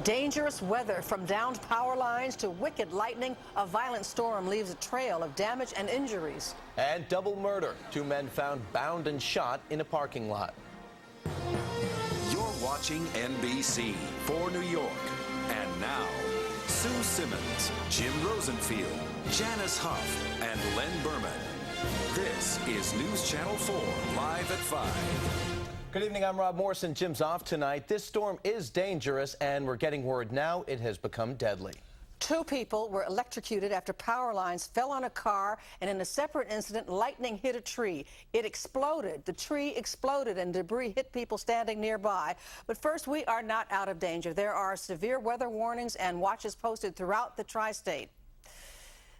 Dangerous weather, from downed power lines to wicked lightning. A violent storm leaves a trail of damage and injuries. And double murder. 2 men found bound and shot in a parking lot. You're watching NBC for New York. And now, Sue Simmons, Jim Rosenfield, Janice Huff, and Len Berman. This is News Channel 4, live at 5. Good evening, I'm Rob Morrison. Jim's off tonight. This storm is dangerous, and we're getting word now it has become deadly. 2 people were electrocuted after power lines fell on a car, and in a separate incident, lightning hit a tree. It exploded. The tree exploded, and debris hit people standing nearby. But first, we are not out of danger. There are severe weather warnings and watches posted throughout the tri-state.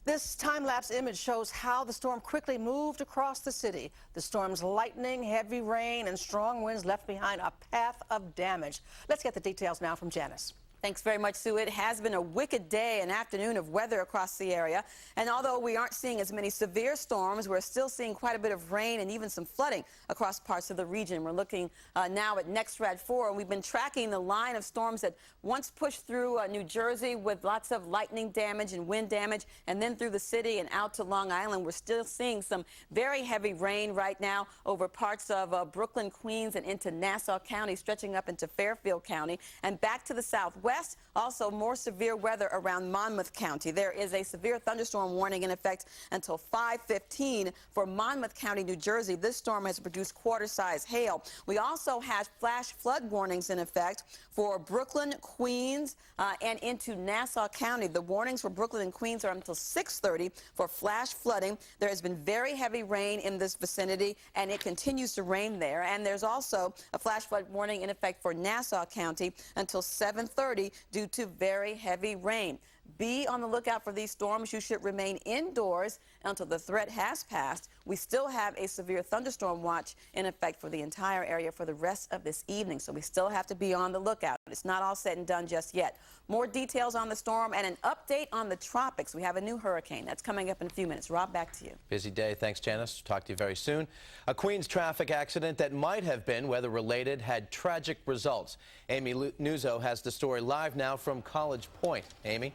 This time-lapse image shows how the storm quickly moved across the city. The storm's lightning, heavy rain, and strong winds left behind a path of damage. Let's get the details now from Janice. Thanks very much, Sue. It has been a wicked day and afternoon of weather across the area. And although we aren't seeing as many severe storms, we're still seeing quite a bit of rain and even some flooding across parts of the region. We're looking now at NextRad 4, and we've been tracking the line of storms that once pushed through New Jersey with lots of lightning damage and wind damage, and then through the city and out to Long Island. We're still seeing some very heavy rain right now over parts of Brooklyn, Queens, and into Nassau County, stretching up into Fairfield County and back to the southwest. Also, more severe weather around Monmouth County. There is a severe thunderstorm warning in effect until 5:15 for Monmouth County, New Jersey. This storm has produced quarter-size hail. We also have flash flood warnings in effect for Brooklyn, Queens, and into Nassau County. The warnings for Brooklyn and Queens are until 6:30 for flash flooding. There has been very heavy rain in this vicinity, and it continues to rain there. And there's also a flash flood warning in effect for Nassau County until 7:30 due to very heavy rain. Be on the lookout for these storms. You should remain indoors until the threat has passed. We still have a severe thunderstorm watch in effect for the entire area for the rest of this evening, so we still have to be on the lookout. It's not all said and done just yet. More details on the storm and an update on the tropics. We have a new hurricane that's coming up in a few minutes. Rob, back to you. Busy day. Thanks, Janice. Talk to you very soon. A Queens traffic accident that might have been weather-related had tragic results. Amy Nuzzo has the story live now from College Point. Amy?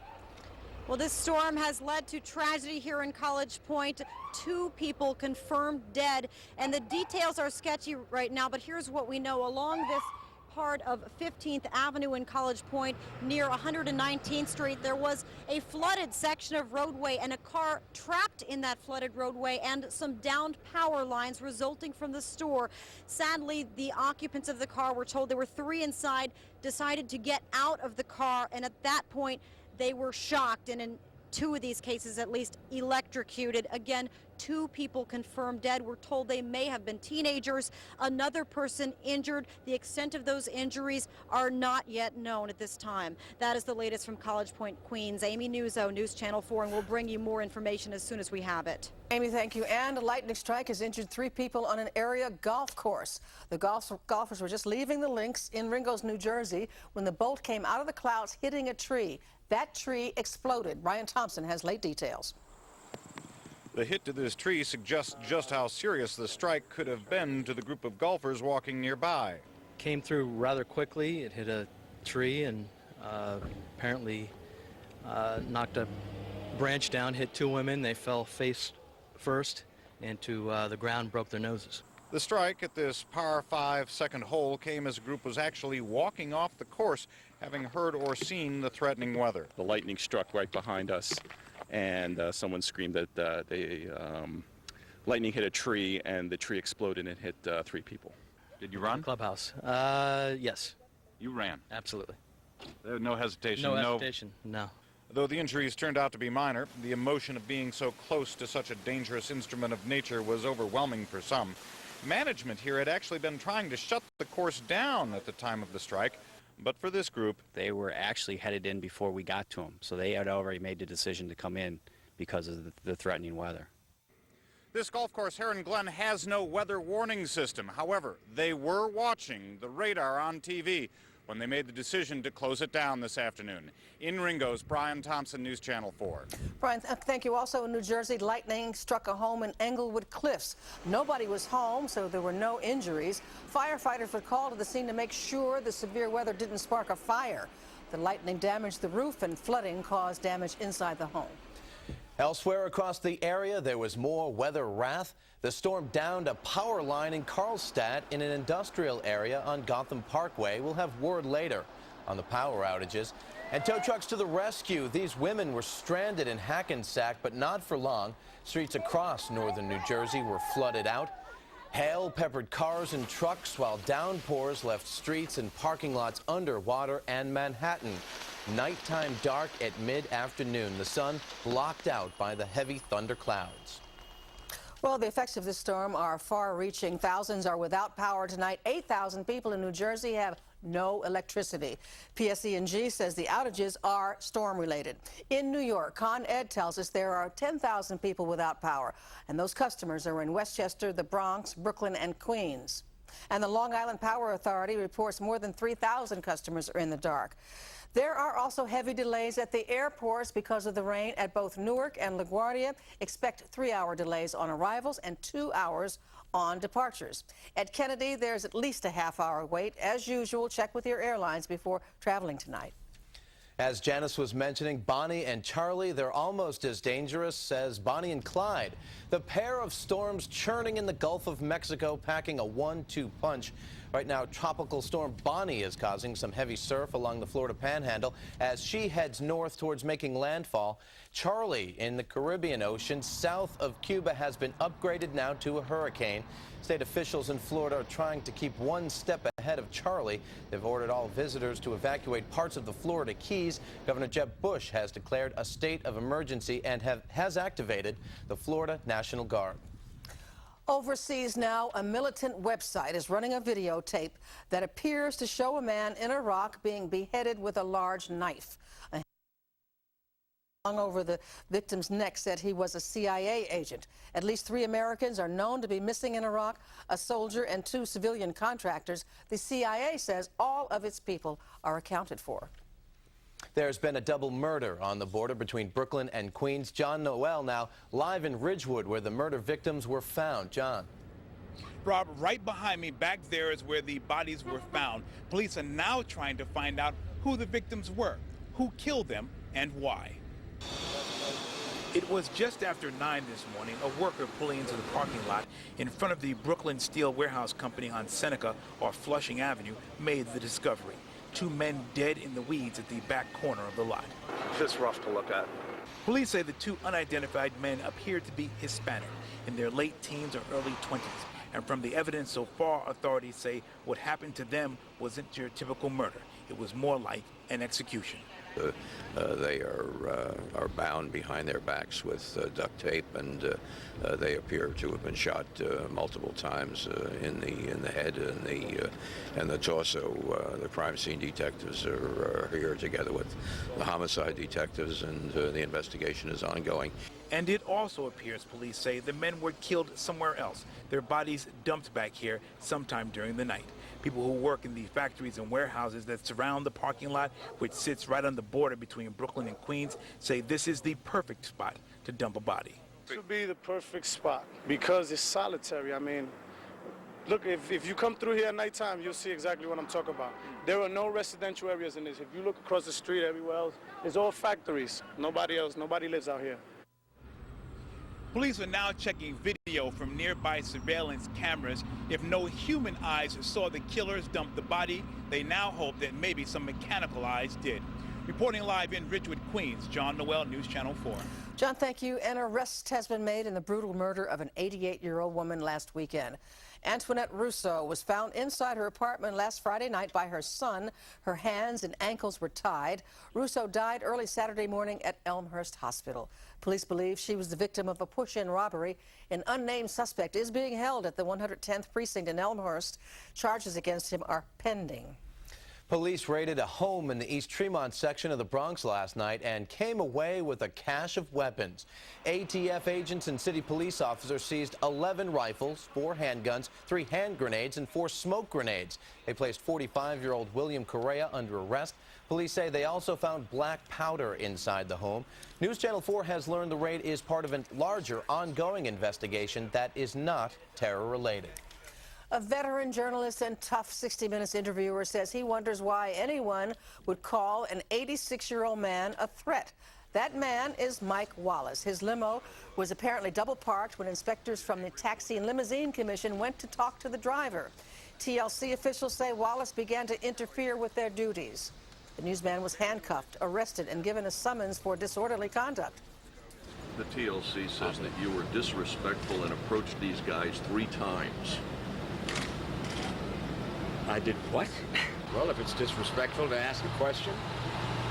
Well, this storm has led to tragedy here in College Point. 2 people confirmed dead, and the details are sketchy right now, but here's what we know. Along this part of 15th Avenue in College Point near 119th Street, there was a flooded section of roadway and a car trapped in that flooded roadway and some downed power lines resulting from the store. Sadly, the occupants of the car were told there were 3 inside, decided to get out of the car, and at that point they were shocked, and in 2 of these cases at least electrocuted. Again, 2 people confirmed dead. We're told they may have been teenagers. Another person injured. The extent of those injuries are not yet known at this time. That is the latest from College Point, Queens. Amy Nuzzo, News Channel 4, and we'll bring you more information as soon as we have it. Amy, thank you. And a lightning strike has injured 3 people on an area golf course. The golfers were just leaving the links in Ringo's, New Jersey, when the bolt came out of the clouds, hitting a tree. That tree exploded. Brian Thompson has late details. The hit to this tree suggests just how serious the strike could have been to the group of golfers walking nearby. Came through rather quickly. It hit a tree and apparently knocked a branch down, hit 2 women. They fell face first into the ground, broke their noses. The strike at this par 5 second hole came as a group was actually walking off the course, having heard or seen the threatening weather. The lightning struck right behind us, and someone screamed that lightning hit a tree, and the tree exploded and hit 3 people. Did you run? Clubhouse. Yes. You ran? Absolutely. No hesitation? No hesitation, no. Though the injuries turned out to be minor, the emotion of being so close to such a dangerous instrument of nature was overwhelming for some. Management here had actually been trying to shut the course down at the time of the strike, but for this group, they were actually headed in before we got to them, so they had already made the decision to come in because of the threatening weather. This golf course, Heron Glen, has no weather warning system. However, they were watching the radar on TV when they made the decision to close it down this afternoon. In Ringo's, Brian Thompson, News Channel 4. Brian, thank you. Also in New Jersey, lightning struck a home in Englewood Cliffs. Nobody was home, so there were no injuries. Firefighters were called to the scene to make sure the severe weather didn't spark a fire. The lightning damaged the roof and flooding caused damage inside the home. Elsewhere across the area, there was more weather wrath. The storm downed a power line in Carlstadt in an industrial area on Gotham Parkway. We'll have word later on the power outages. And tow trucks to the rescue. These women were stranded in Hackensack, but not for long. Streets across northern New Jersey were flooded out. Hail peppered cars and trucks, while downpours left streets and parking lots underwater, and Manhattan nighttime dark at mid-afternoon. The sun blocked out by the heavy thunderclouds. Well, the effects of this storm are far-reaching. Thousands are without power tonight. 8,000 people in New Jersey have no electricity. PSE&G says the outages are storm-related. In New York, Con Ed tells us there are 10,000 people without power, and those customers are in Westchester, the Bronx, Brooklyn, and Queens. And the Long Island Power Authority reports more than 3,000 customers are in the dark. There are also heavy delays at the airports because of the rain at both Newark and LaGuardia. Expect 3-hour delays on arrivals and 2 hours on departures. At Kennedy, there's at least a half-hour wait. As usual, check with your airlines before traveling tonight. As Janice was mentioning, Bonnie and Charlie, they're almost as dangerous as Bonnie and Clyde. The pair of storms churning in the Gulf of Mexico, packing a 1-2 punch. Right now, Tropical Storm Bonnie is causing some heavy surf along the Florida Panhandle as she heads north towards making landfall. Charlie in the Caribbean Ocean south of Cuba has been upgraded now to a hurricane. State officials in Florida are trying to keep one step ahead of Charlie. They've ordered all visitors to evacuate parts of the Florida Keys. Governor Jeb Bush has declared a state of emergency and has activated the Florida National Guard. Overseas now, a militant website is running a videotape that appears to show a man in Iraq being beheaded with a large knife. A hung over the victim's neck said he was a CIA agent. At least 3 Americans are known to be missing in Iraq, a soldier and 2 civilian contractors. The CIA says all of its people are accounted for. There's been a double murder on the border between Brooklyn and Queens. John Noel now live in Ridgewood, where the murder victims were found. John. Rob, right behind me, back there is where the bodies were found. Police are now trying to find out who the victims were, who killed them, and why. It was just after 9 this morning, a worker pulling into the parking lot in front of the Brooklyn Steel Warehouse Company on Seneca or Flushing Avenue made the discovery. 2 men dead in the weeds at the back corner of the lot. Just rough to look at. Police say the 2 unidentified men appeared to be Hispanic, in their late teens or early 20s. And from the evidence so far, authorities say what happened to them wasn't your typical murder. It was more like an execution. They are bound behind their backs with duct tape, and they appear to have been shot multiple times in the head and the torso. The crime scene detectives are here together with the homicide detectives, and the investigation is ongoing. And it also appears, police say, the men were killed somewhere else, their bodies dumped back here sometime during the night. People who work in the factories and warehouses that surround the parking lot, which sits right on the border between Brooklyn and Queens, say this is the perfect spot to dump a body. This would be the perfect spot because it's solitary. I mean, look, if you come through here at nighttime, you'll see exactly what I'm talking about. There are no residential areas in this. If you look across the street everywhere else, it's all factories. Nobody lives out here. Police are now checking video from nearby surveillance cameras. If no human eyes saw the killers dump the body, they now hope that maybe some mechanical eyes did. Reporting live in Ridgewood, Queens, John Noel, News Channel 4. John, thank you. An arrest has been made in the brutal murder of an 88-year-old woman last weekend. Antoinette Russo was found inside her apartment last Friday night by her son. Her hands and ankles were tied. Russo died early Saturday morning at Elmhurst Hospital. Police believe she was the victim of a push-in robbery. An unnamed suspect is being held at the 110th precinct in Elmhurst. Charges against him are pending. Police raided a home in the East Tremont section of the Bronx last night and came away with a cache of weapons. ATF agents and city police officers seized 11 rifles, 4 handguns, 3 hand grenades, and 4 smoke grenades. They placed 45-year-old William Correa under arrest. Police say they also found black powder inside the home. News Channel 4 has learned the raid is part of a larger ongoing investigation that is not terror-related. A veteran journalist and tough 60 Minutes interviewer says he wonders why anyone would call an 86-year-old man a threat. That man is Mike Wallace. His limo was apparently double parked when inspectors from the Taxi and Limousine Commission went to talk to the driver. TLC officials say Wallace began to interfere with their duties. The newsman was handcuffed, arrested, and given a summons for disorderly conduct. The TLC says that you were disrespectful and approached these guys 3 times. I did what? Well, if it's disrespectful to ask a question,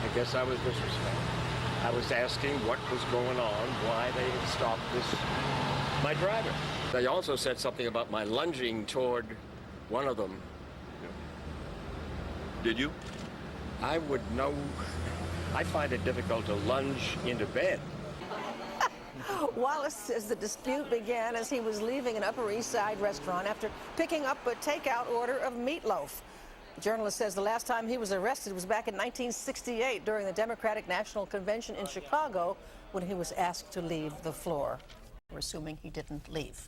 I guess I was disrespectful. I was asking what was going on, why they had stopped my driver. They also said something about my lunging toward one of them. Did you? I would know. I find it difficult to lunge into bed. Wallace says the dispute began as he was leaving an Upper East Side restaurant after picking up a takeout order of meatloaf. The journalist says the last time he was arrested was back in 1968 during the Democratic National Convention in Chicago when he was asked to leave the floor. We're assuming he didn't leave.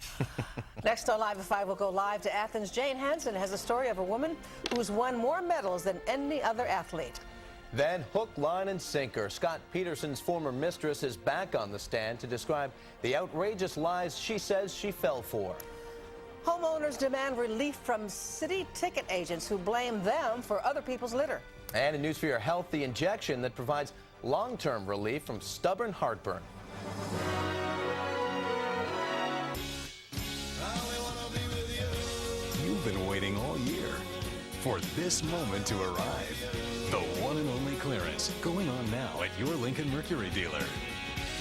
Next on Live at 5, we'll go live to Athens. Jane Hansen has a story of a woman who's won more medals than any other athlete. Then hook, line, and sinker. Scott Peterson's former mistress is back on the stand to describe the outrageous lies she says she fell for. Homeowners demand relief from city ticket agents who blame them for other people's litter. And in News for Your Health, the injection that provides long-term relief from stubborn heartburn. You've been waiting all year for this moment to arrive. The one and only clearance going on now at your Lincoln Mercury dealer.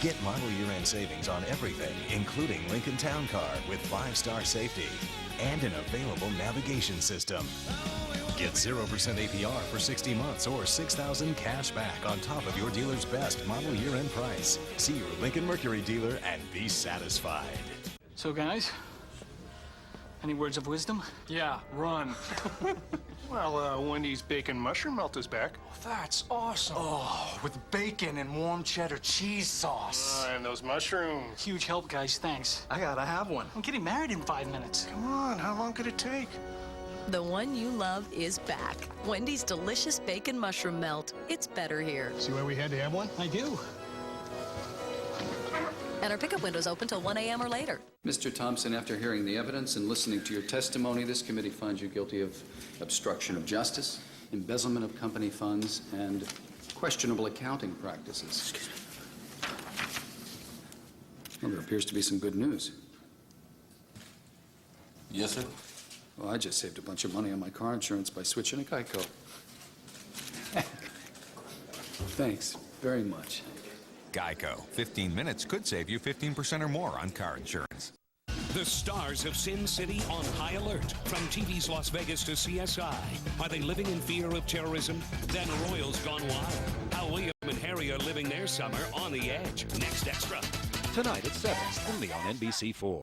Get model year-end savings on everything, including Lincoln Town Car with 5-star safety and an available navigation system. Get 0% APR for 60 months or $6,000 cash back on top of your dealer's best model year-end price. See your Lincoln Mercury dealer and be satisfied. So guys, any words of wisdom? Yeah, run. Well, Wendy's bacon mushroom melt is back. That's awesome. Oh, with bacon and warm cheddar cheese sauce. Oh, And those mushrooms. Huge help, guys. Thanks. I gotta have one. I'm getting married in 5 minutes. Come on, how long could it take? The one you love is back. Wendy's delicious bacon mushroom melt. It's better here. See why we had to have one? I do. And our pickup window's open till 1 a.m. or later. Mr. Thompson, after hearing the evidence and listening to your testimony, this committee finds you guilty of obstruction of justice, embezzlement of company funds, and questionable accounting practices. Well, there appears to be some good news. Yes, sir. Well, I just saved a bunch of money on my car insurance by switching to Geico. Thanks very much. Geico. 15 minutes could save you 15% or more on car insurance. The stars of Sin City on high alert. From TV's Las Vegas to CSI. Are they living in fear of terrorism? Then Royals Gone Wild. How William and Harry are living their summer on the edge. Next Extra. Tonight at 7, only on NBC4.